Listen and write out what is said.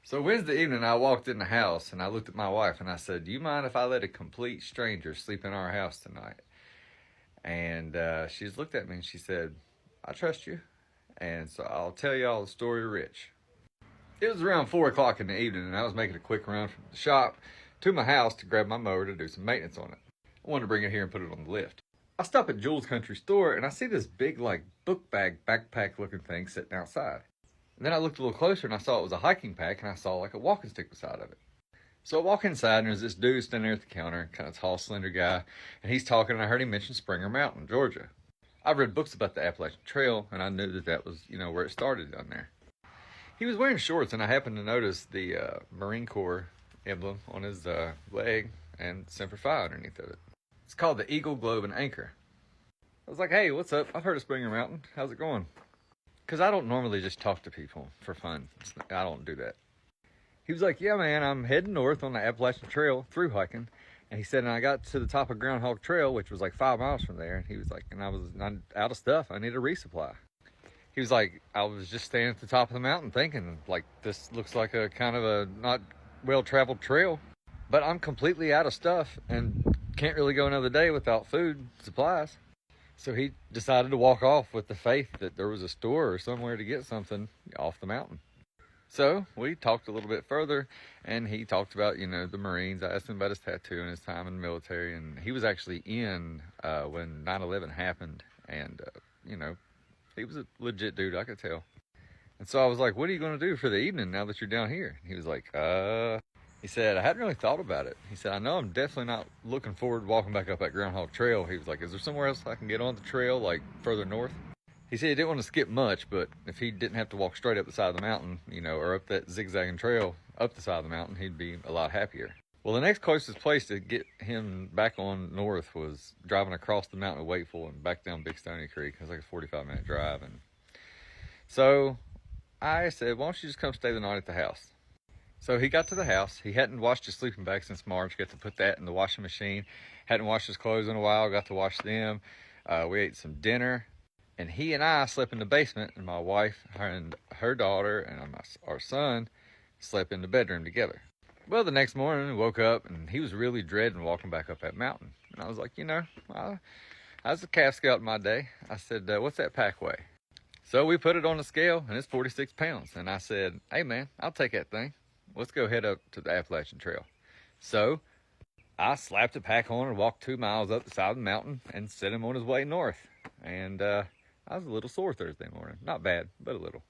So Wednesday evening, I walked in the house and I looked at my wife and I said, "Do you mind if I let a complete stranger sleep in our house tonight?" And she just looked at me and she said, "I trust you." And so I'll tell y'all the story of Rich. It was around 4 o'clock in the evening and I was making a quick run from the shop to my house to grab my mower to do some maintenance on it. I wanted to bring it here and put it on the lift. I stop at Jules Country Store and I see this big, like, book bag, backpack looking thing sitting outside. And then I looked a little closer and I saw it was a hiking pack and I saw like a walking stick beside of it. So I walk inside and there's this dude standing there at the counter, kind of tall, slender guy, and he's talking and I heard him mention Springer Mountain, Georgia. I've read books about the Appalachian Trail and I knew that that was, where it started down there. He was wearing shorts and I happened to notice the Marine Corps emblem on his leg and Semper Fi underneath of it. It's called the Eagle, Globe, and Anchor. I was like, "Hey, what's up? I've heard of Springer Mountain. How's it going?" Because I don't normally just talk to people for fun. I don't do that. He was like, "Yeah, man, I'm heading north on the Appalachian Trail through hiking." And he said, and I got to the top of Groundhog Trail, which was like 5 miles from there. And he was like, and I'm out of stuff. I need a resupply. He was like, "I was just standing at the top of the mountain thinking, like, this looks like a kind of a not well-traveled trail. But I'm completely out of stuff and can't really go another day without food supplies." So he decided to walk off with the faith that there was a store or somewhere to get something off the mountain. So we talked a little bit further, and he talked about, the Marines. I asked him about his tattoo and his time in the military, and he was actually in when 9/11 happened, and, he was a legit dude, I could tell. And so I was like, "What are you going to do for the evening now that you're down here?" And he was like, He said, "I hadn't really thought about it." He said, "I know I'm definitely not looking forward to walking back up that Groundhog Trail." He was like, "Is there somewhere else I can get on the trail, like further north?" He said he didn't want to skip much, but if he didn't have to walk straight up the side of the mountain, or up that zigzagging trail up the side of the mountain, he'd be a lot happier. Well, the next closest place to get him back on north was driving across the mountain of Wakeful and back down Big Stony Creek. It was like a 45-minute drive. And so I said, "Why don't you just come stay the night at the house?" So he got to the house. He hadn't washed his sleeping bag since March. Got to put that in the washing machine. Hadn't washed his clothes in a while. Got to wash them. We ate some dinner. And he and I slept in the basement. And my wife and her daughter and our son slept in the bedroom together. Well, the next morning, we woke up and he was really dreading walking back up that mountain. And I was like, I was a Calf Scout in my day. I said, "What's that pack weigh?" So we put it on the scale and it's 46 pounds. And I said, "Hey, man, I'll take that thing. Let's go head up to the Appalachian Trail." So I slapped the pack on and walked 2 miles up the side of the mountain and set him on his way north. And I was a little sore Thursday morning. Not bad, but a little.